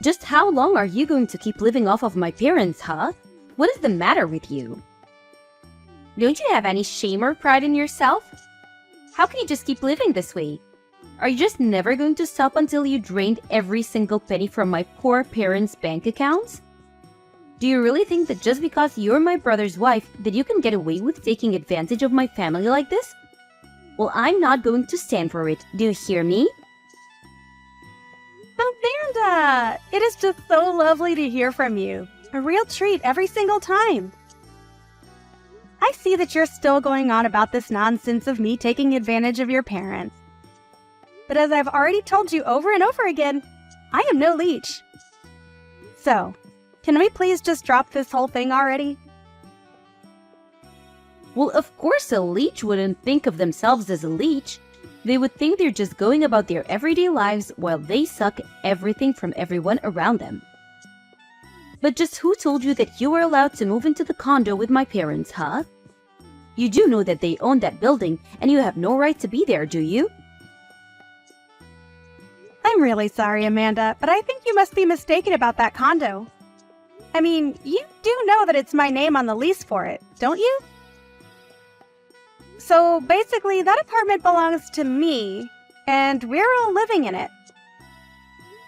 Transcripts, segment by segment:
Just how long are you going to keep living off of my parents, huh? What is the matter with you? Don't you have any shame or pride in yourself? How can you just keep living this way? Are you just never going to stop until you drained every single penny from my poor parents' bank accounts? Do you really think that just because you're my brother's wife that you can get away with taking advantage of my family like this? Well, I'm not going to stand for it. Do you hear me? Amanda! It is just so lovely to hear from you. A real treat every single time. I see that you're still going on about this nonsense of me taking advantage of your parents. But as I've already told you over and over again, I am no leech. So, can we please just drop this whole thing already? Well, of course a leech wouldn't think of themselves as a leech. They would think they're just going about their everyday lives while they suck everything from everyone around them. But just who told you that you were allowed to move into the condo with my parents, huh? You do know that they own that building and you have no right to be there, do you? I'm really sorry, Amanda, but I think you must be mistaken about that condo. I mean, you do know that it's my name on the lease for it, don't you? So basically, that apartment belongs to me, and we're all living in it.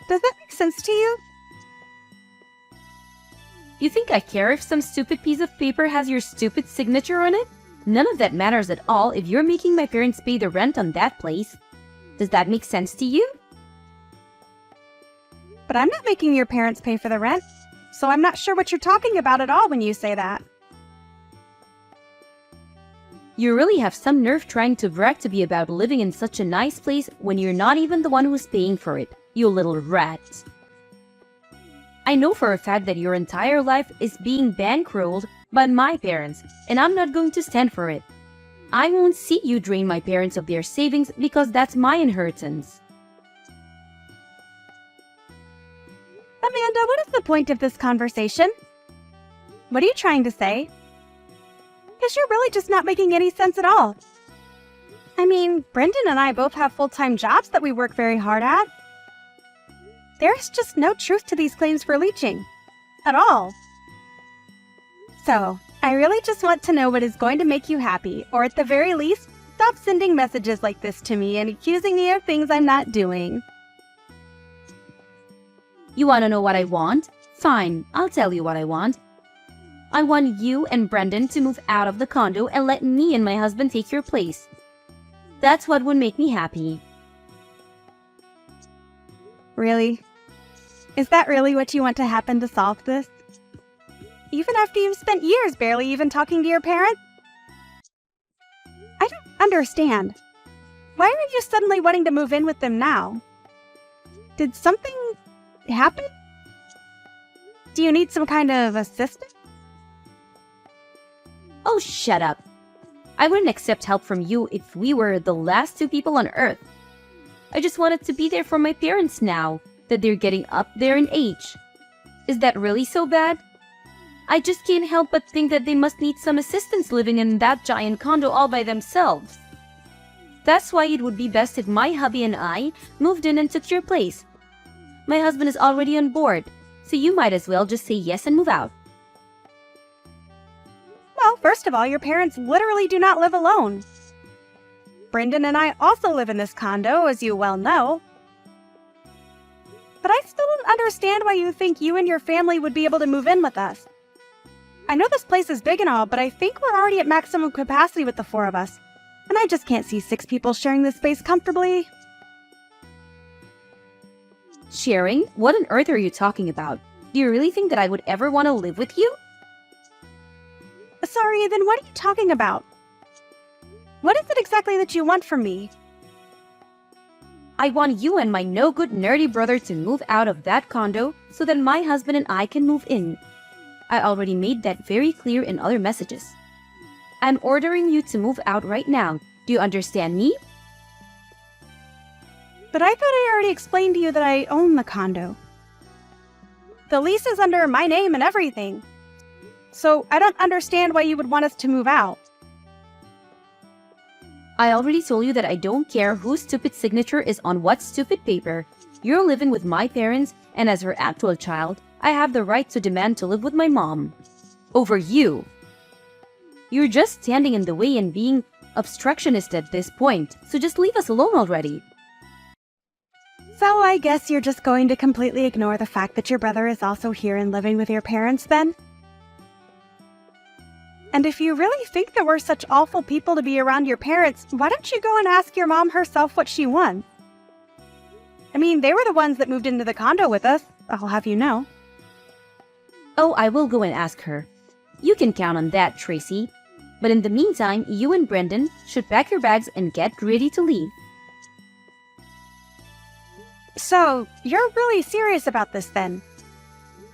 Does that make sense to you? You think I care if some stupid piece of paper has your stupid signature on it? None of that matters at all if you're making my parents pay the rent on that place. Does that make sense to you? But I'm not making your parents pay for the rent, so I'm not sure what you're talking about at all when you say that. You really have some nerve trying to brag to be about living in such a nice place when you're not even the one who's paying for it, you little rat. I know for a fact that your entire life is being bankrolled by my parents, and I'm not going to stand for it. I won't see you drain my parents of their savings because that's my inheritance. Amanda, what is the point of this conversation? What are you trying to say? Because you're really just not making any sense at all. I mean, Brendan and I both have full-time jobs that we work very hard at. There's just no truth to these claims for leeching. At all. So, I really just want to know what is going to make you happy, or at the very least, stop sending messages like this to me and accusing me of things I'm not doing. You want to know what I want? Fine, I'll tell you what I want. I want you and Brendan to move out of the condo and let me and my husband take your place. That's what would make me happy. Really? Is that really what you want to happen to solve this? Even after you've spent years barely even talking to your parents? I don't understand. Why are you suddenly wanting to move in with them now? Did something happen? Do you need some kind of assistance? Oh, shut up. I wouldn't accept help from you if we were the last two people on Earth. I just wanted to be there for my parents now that they're getting up there in age. Is that really so bad? I just can't help but think that they must need some assistance living in that giant condo all by themselves. That's why it would be best if my hubby and I moved in and took your place. My husband is already on board, so you might as well just say yes and move out. Well, first of all, your parents literally do not live alone. Brendan and I also live in this condo, as you well know. But I still don't understand why you think you and your family would be able to move in with us. I know this place is big and all, but I think we're already at maximum capacity with the four of us. And I just can't see 6 people sharing this space comfortably. Sharing? What on earth are you talking about? Do you really think that I would ever want to live with you? Sorry, then what are you talking about? What is it exactly that you want from me? I want you and my no-good nerdy brother to move out of that condo so that my husband and I can move in. I already made that very clear in other messages. I'm ordering you to move out right now. Do you understand me? But I thought I already explained to you that I own the condo. The lease is under my name and everything. So I don't understand why you would want us to move out. I already told you that I don't care whose stupid signature is on what stupid paper. You're living with my parents, And as her actual child, I have the right to demand to live with my mom. Over you. You're just standing in the way and being obstructionist at this point, so just leave us alone already. So I guess you're just going to completely ignore the fact that your brother is also here and living with your parents then? And if you really think that we're such awful people to be around your parents, why don't you go and ask your mom herself what she wants? I mean, they were the ones that moved into the condo with us, I'll have you know. Oh, I will go and ask her. You can count on that, Tracy. But in the meantime, you and Brendan should pack your bags and get ready to leave. So, you're really serious about this then?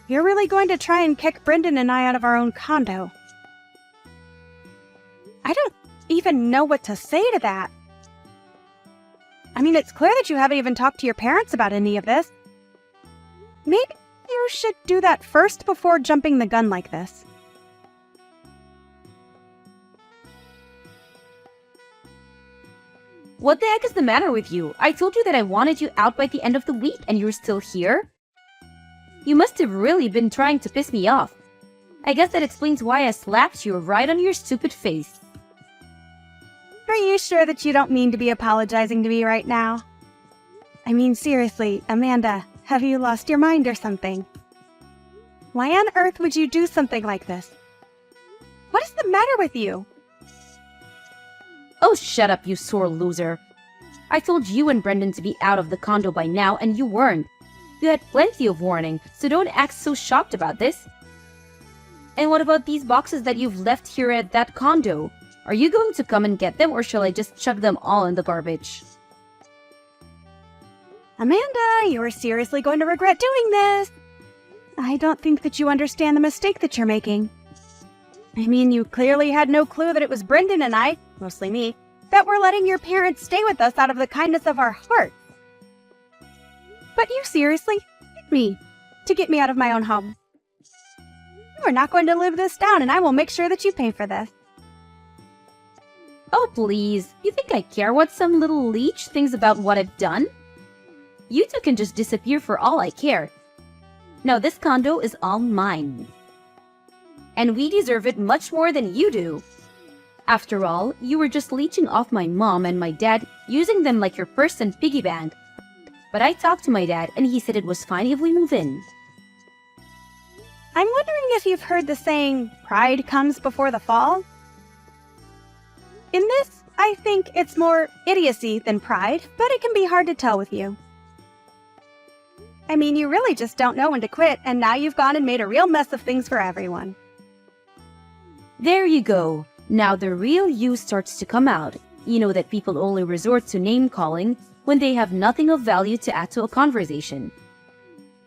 You're really going to try and kick Brendan and I out of our own condo? I don't even know what to say to that. I mean, it's clear that you haven't even talked to your parents about any of this. Maybe you should do that first before jumping the gun like this. What the heck is the matter with you? I told you that I wanted you out by the end of the week and you're still here? You must have really been trying to piss me off. I guess that explains why I slapped you right on your stupid face. Are you sure that you don't mean to be apologizing to me right now? I mean, seriously, Amanda, have you lost your mind or something? Why on earth would you do something like this? What is the matter with you? Oh, shut up, you sore loser. I told you and Brendan to be out of the condo by now and you weren't. You had plenty of warning, so don't act so shocked about this. And what about these boxes that you've left here at that condo? Are you going to come and get them, or shall I just chuck them all in the garbage? Amanda, you are seriously going to regret doing this. I don't think that you understand the mistake that you're making. I mean, you clearly had no clue that it was Brendan and I, mostly me, that were letting your parents stay with us out of the kindness of our hearts. But you seriously hit me to get me out of my own home. You are not going to live this down, and I will make sure that you pay for this. Oh, please. You think I care what some little leech thinks about what I've done? You two can just disappear for all I care. Now this condo is all mine. And we deserve it much more than you do. After all, you were just leeching off my mom and my dad, using them like your purse and piggy bank. But I talked to my dad and he said it was fine if we move in. I'm wondering if you've heard the saying, pride comes before the fall? In this, I think it's more idiocy than pride, but it can be hard to tell with you. I mean, you really just don't know when to quit, and now you've gone and made a real mess of things for everyone. There you go. Now the real you starts to come out. You know that people only resort to name-calling when they have nothing of value to add to a conversation.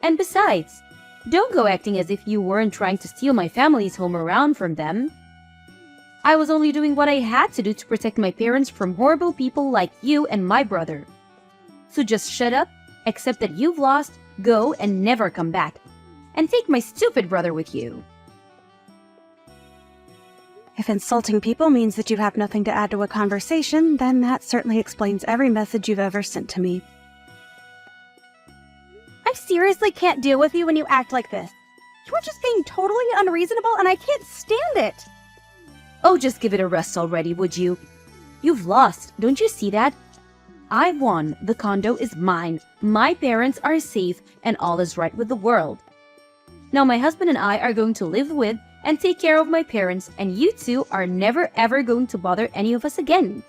And besides, don't go acting as if you weren't trying to steal my family's home around from them. I was only doing what I had to do to protect my parents from horrible people like you and my brother. So just shut up, accept that you've lost, go and never come back. And take my stupid brother with you. If insulting people means that you have nothing to add to a conversation, then that certainly explains every message you've ever sent to me. I seriously can't deal with you when you act like this. You are just being totally unreasonable and I can't stand it. Oh, just give it a rest already, would you? You've lost, don't you see that? I won, the condo is mine, my parents are safe, and all is right with the world. Now my husband and I are going to live with and take care of my parents, and you two are never ever going to bother any of us again.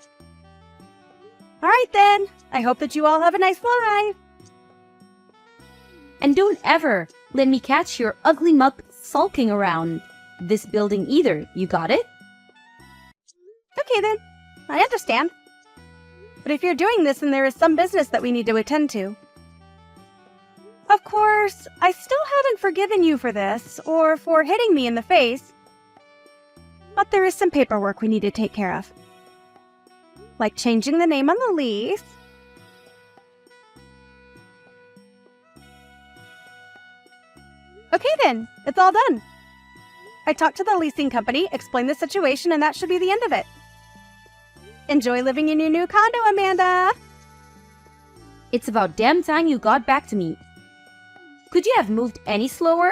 Alright then, I hope that you all have a nice life. And don't ever let me catch your ugly muck sulking around this building either, you got it? Okay then, I understand. But if you're doing this, then there is some business that we need to attend to. Of course, I still haven't forgiven you for this, or for hitting me in the face. But there is some paperwork we need to take care of. Like changing the name on the lease. Okay then, it's all done. I talked to the leasing company, explained the situation, and that should be the end of it. Enjoy living in your new condo, Amanda! It's about damn time you got back to me. Could you have moved any slower?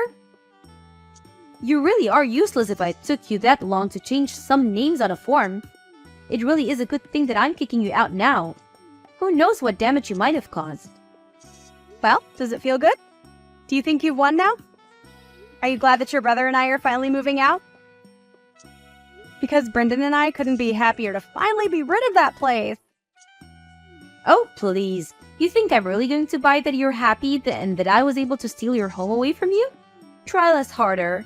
You really are useless if it took you that long to change some names on a form. It really is a good thing that I'm kicking you out now. Who knows what damage you might have caused? Well, does it feel good? Do you think you've won now? Are you glad that your brother and I are finally moving out? Because Brendan and I couldn't be happier to finally be rid of that place. Oh, please. You think I'm really going to buy that you're happy and that I was able to steal your home away from you? Try less harder.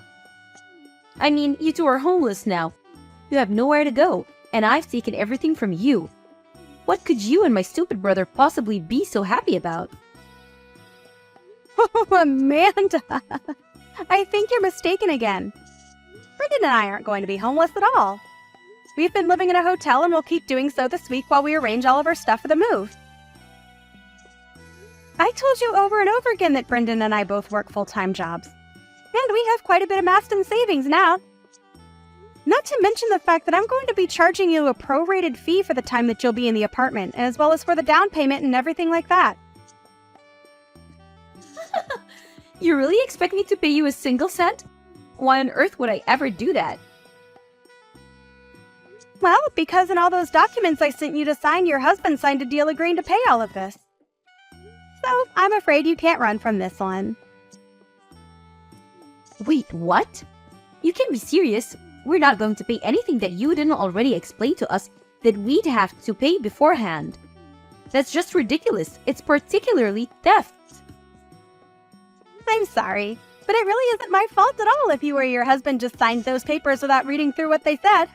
I mean, you two are homeless now. You have nowhere to go, and I've taken everything from you. What could you and my stupid brother possibly be so happy about? Oh, Amanda! I think you're mistaken again. Brendan and I aren't going to be homeless at all. We've been living in a hotel and we'll keep doing so this week while we arrange all of our stuff for the move. I told you over and over again that Brendan and I both work full-time jobs. And we have quite a bit amassed in savings now. Not to mention the fact that I'm going to be charging you a prorated fee for the time that you'll be in the apartment, as well as for the down payment and everything like that. You really expect me to pay you a single cent? Why on earth would I ever do that? Well, because in all those documents I sent you to sign, your husband signed a deal agreeing to pay all of this. So, I'm afraid you can't run from this one. Wait, what? You can't be serious. We're not going to pay anything that you didn't already explain to us that we'd have to pay beforehand. That's just ridiculous. It's particularly theft. I'm sorry, but it really isn't my fault at all if you or your husband just signed those papers without reading through what they said.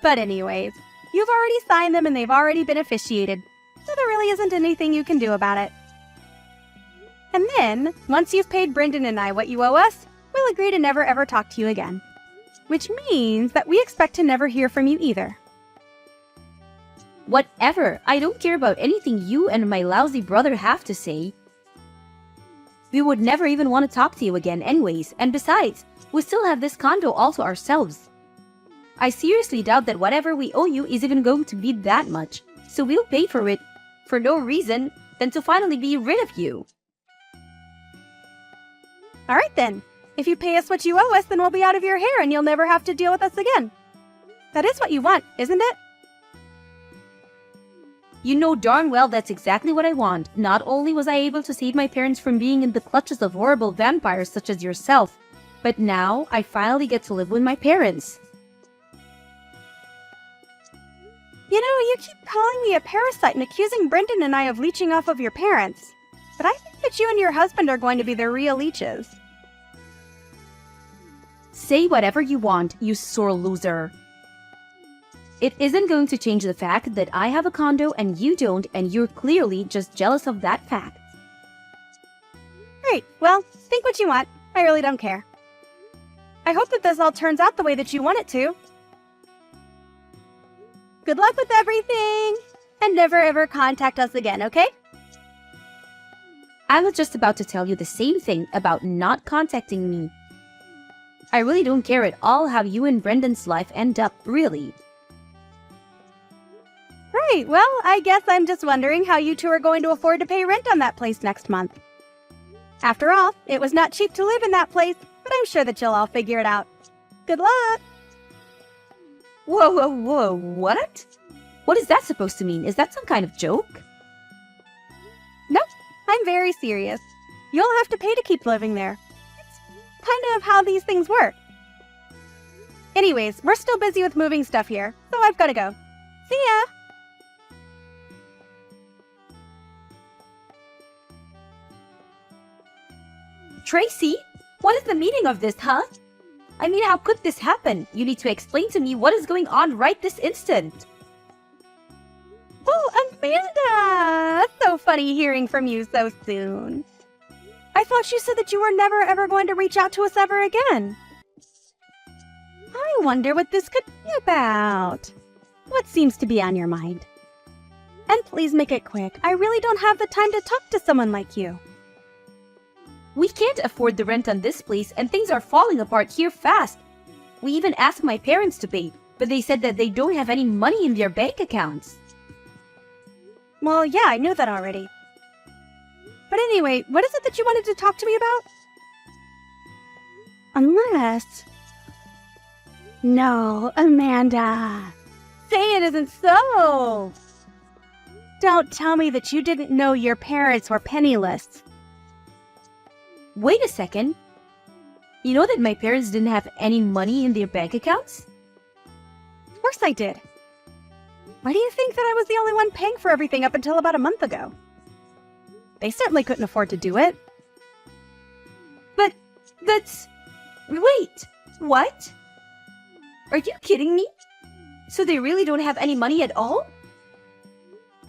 But anyways, you've already signed them and they've already been officiated, so there really isn't anything you can do about it. And then, once you've paid Brendan and I what you owe us, we'll agree to never ever talk to you again. Which means that we expect to never hear from you either. Whatever. I don't care about anything you and my lousy brother have to say. We would never even want to talk to you again anyways, and besides, we still have this condo all to ourselves. I seriously doubt that whatever we owe you is even going to be that much, so we'll pay for it for no reason than to finally be rid of you. Alright then, if you pay us what you owe us, then we'll be out of your hair and you'll never have to deal with us again. That is what you want, isn't it? You know darn well that's exactly what I want. Not only was I able to save my parents from being in the clutches of horrible vampires such as yourself, but now I finally get to live with my parents. You know, you keep calling me a parasite and accusing Brendan and I of leeching off of your parents. But I think that you and your husband are going to be the real leeches. Say whatever you want, you sore loser. It isn't going to change the fact that I have a condo and you don't, and you're clearly just jealous of that fact. Great, well, think what you want. I really don't care. I hope that this all turns out the way that you want it to. Good luck with everything! And never ever contact us again, okay? I was just about to tell you the same thing about not contacting me. I really don't care at all how you and Brendan's life end up, really. Right, well, I guess I'm just wondering how you two are going to afford to pay rent on that place next month. After all, it was not cheap to live in that place, but I'm sure that you'll all figure it out. Good luck! Whoa, what? What is that supposed to mean? Is that some kind of joke? Nope, I'm very serious. You'll have to pay to keep living there. It's kind of how these things work. Anyways, we're still busy with moving stuff here, so I've got to go. See ya! Tracy, what is the meaning of this, huh? I mean, how could this happen? You need to explain to me what is going on right this instant. Oh, Amanda! So funny hearing from you so soon. I thought you said that you were never ever going to reach out to us ever again. I wonder what this could be about. What seems to be on your mind? And please make it quick. I really don't have the time to talk to someone like you. We can't afford the rent on this place and things are falling apart here fast. We even asked my parents to pay, but they said that they don't have any money in their bank accounts. Well, yeah, I knew that already. But anyway, what is it that you wanted to talk to me about? Unless... No, Amanda. Say it isn't so. Don't tell me that you didn't know your parents were penniless. Wait a second. You know that my parents didn't have any money in their bank accounts? Of course I did. Why do you think that I was the only one paying for everything up until about a month ago? They certainly couldn't afford to do it. But that's... Wait, what? Are you kidding me? So they really don't have any money at all?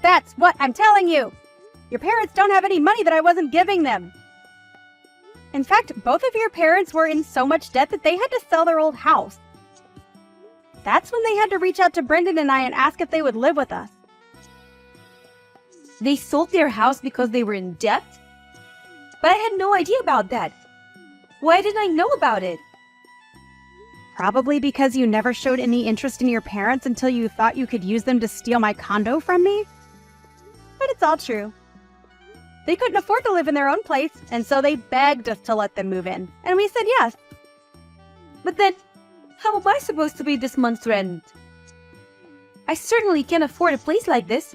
That's what I'm telling you! Your parents don't have any money that I wasn't giving them. In fact, both of your parents were in so much debt that they had to sell their old house. That's when they had to reach out to Brendan and I and ask if they would live with us. They sold their house because they were in debt? But I had no idea about that. Why didn't I know about it? Probably because you never showed any interest in your parents until you thought you could use them to steal my condo from me. But it's all true. They couldn't afford to live in their own place, and so they begged us to let them move in, and we said yes. But then, how am I supposed to pay this month's rent? I certainly can't afford a place like this.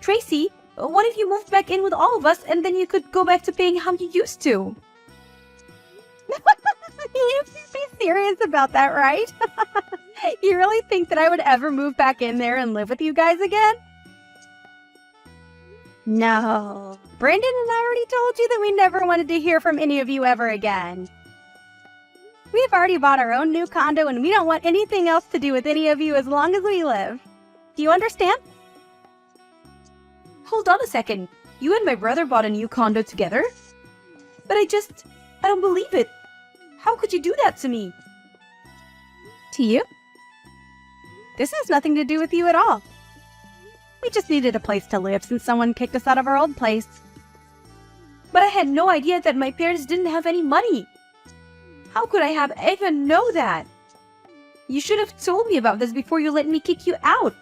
Tracy, what if you moved back in with all of us and then you could go back to paying how you used to? You can't be serious about that, right? You really think that I would ever move back in there and live with you guys again? No. Brendan and I already told you that we never wanted to hear from any of you ever again. We've already bought our own new condo and we don't want anything else to do with any of you as long as we live. Do you understand? Hold on a second. You and my brother bought a new condo together? But I don't believe it. How could you do that to me? To you? This has nothing to do with you at all. We just needed a place to live since someone kicked us out of our old place. But I had no idea that my parents didn't have any money. How could I have even know that? You should have told me about this before you let me kick you out.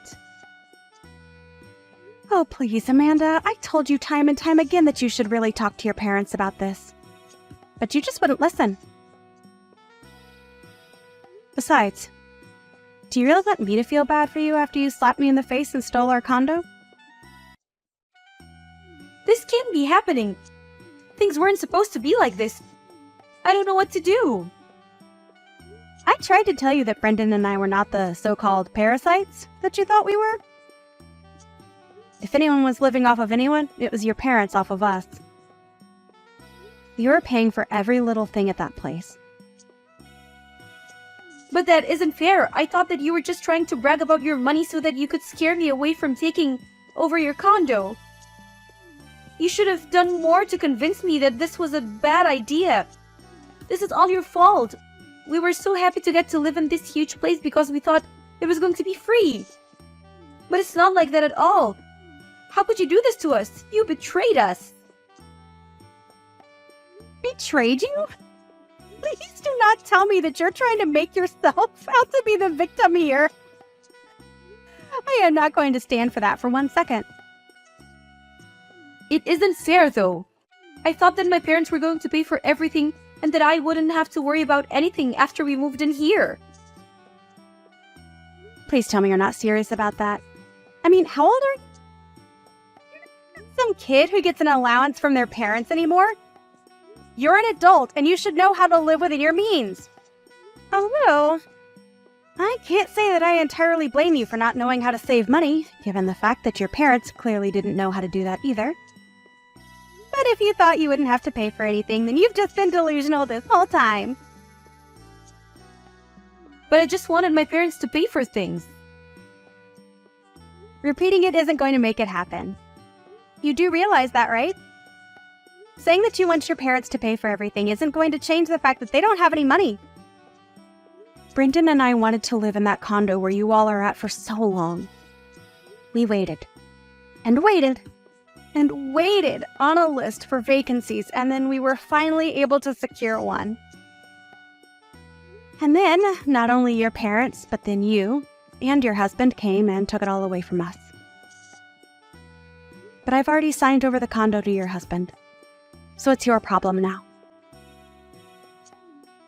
Oh, please, Amanda. I told you time and time again that you should really talk to your parents about this. But you just wouldn't listen. Besides, do you really want me to feel bad for you after you slapped me in the face and stole our condo? This can't be happening. Things weren't supposed to be like this. I don't know what to do. I tried to tell you that Brendan and I were not the so-called parasites that you thought we were. If anyone was living off of anyone, it was your parents off of us. You were paying for every little thing at that place. But that isn't fair. I thought that you were just trying to brag about your money so that you could scare me away from taking over your condo. You should have done more to convince me that this was a bad idea. This is all your fault. We were so happy to get to live in this huge place because we thought it was going to be free. But it's not like that at all. How could you do this to us? You betrayed us. Betrayed you? Please do not tell me that you're trying to make yourself out to be the victim here. I am not going to stand for that for 1 second. It isn't fair, though. I thought that my parents were going to pay for everything and that I wouldn't have to worry about anything after we moved in here. Please tell me you're not serious about that. I mean, how old are you? You're not some kid who gets an allowance from their parents anymore. You're an adult, and you should know how to live within your means. Although, I can't say that I entirely blame you for not knowing how to save money, given the fact that your parents clearly didn't know how to do that either. But if you thought you wouldn't have to pay for anything, then you've just been delusional this whole time. But I just wanted my parents to pay for things. Repeating it isn't going to make it happen. You do realize that, right? Saying that you want your parents to pay for everything isn't going to change the fact that they don't have any money. Brendan and I wanted to live in that condo where you all are at for so long. We waited, and waited, and waited on a list for vacancies, and then we were finally able to secure one. And then, not only your parents, but then you and your husband came and took it all away from us. But I've already signed over the condo to your husband. so it's your problem now.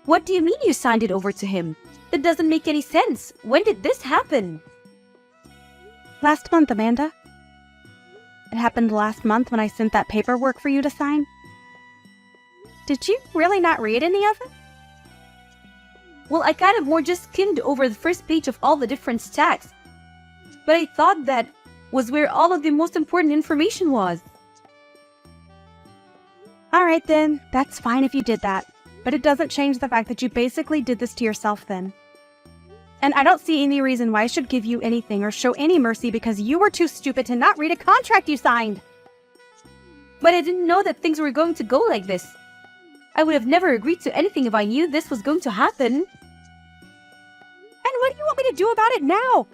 What do you mean you signed it over to him? That doesn't make any sense. When did this happen? Last month, Amanda. It happened last month when I sent that paperwork for you to sign. Did you really not read any of it? Well, I kind of more just skimmed over the first page of all the different stacks. But I thought that was where all of the most important information was. All right then, that's fine if you did that. But it doesn't change the fact that you basically did this to yourself then. And I don't see any reason why I should give you anything or show any mercy because you were too stupid to not read a contract you signed. But I didn't know that things were going to go like this. I would have never agreed to anything if I knew this was going to happen. And what do you want me to do about it now?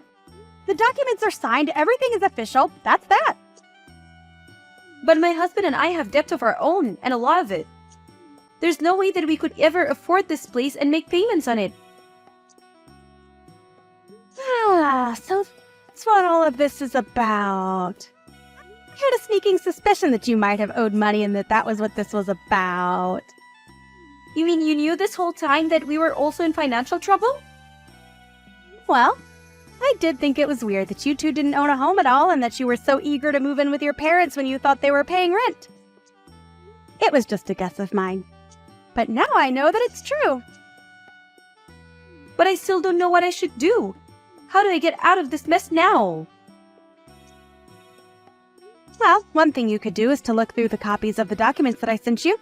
The documents are signed, everything is official, that's that. But my husband and I have debt of our own, and a lot of it. There's no way that we could ever afford this place and make payments on it. So that's what all of this is about. I had a sneaking suspicion that you might have owed money and that was what this was about. You mean you knew this whole time that we were also in financial trouble? Well, I did think it was weird that you two didn't own a home at all and that you were so eager to move in with your parents when you thought they were paying rent. It was just a guess of mine. But now I know that it's true. But I still don't know what I should do. How do I get out of this mess now? Well, one thing you could do is to look through the copies of the documents that I sent you.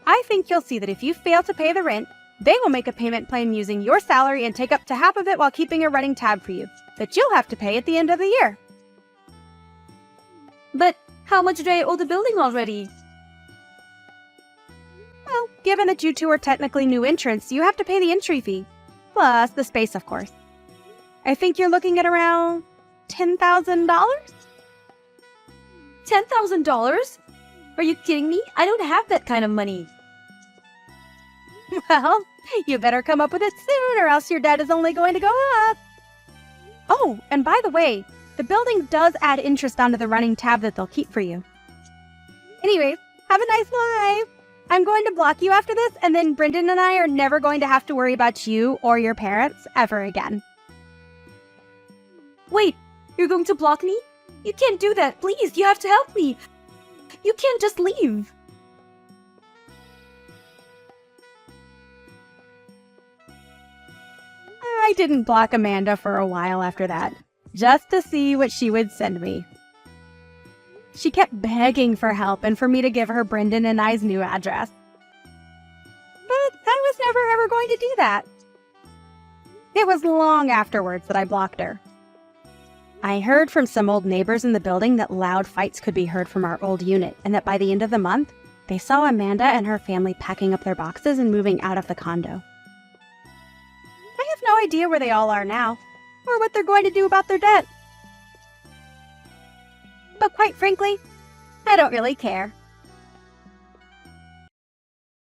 I think you'll see that if you fail to pay the rent, they will make a payment plan using your salary and take up to half of it while keeping a running tab for you that you'll have to pay at the end of the year. But how much do I owe the building already? Well, given that you two are technically new entrants, you have to pay the entry fee, plus the space, of course. I think you're looking at around $10,000? $10,000? Are you kidding me? I don't have that kind of money. Well, you better come up with it soon or else your debt is only going to go up. Oh, and by the way, the building does add interest onto the running tab that they'll keep for you. Anyways, have a nice life. I'm going to block you after this, and then Brendan and I are never going to have to worry about you or your parents ever again. Wait, you're going to block me? You can't do that. Please, you have to help me. You can't just leave. I didn't block Amanda for a while after that, just to see what she would send me. She kept begging for help and for me to give her Brendan and I's new address. But I was never ever going to do that. It was long afterwards that I blocked her. I heard from some old neighbors in the building that loud fights could be heard from our old unit, and that by the end of the month, they saw Amanda and her family packing up their boxes and moving out of the condo. I have no idea where they all are now, or what they're going to do about their debt. But quite frankly, I don't really care.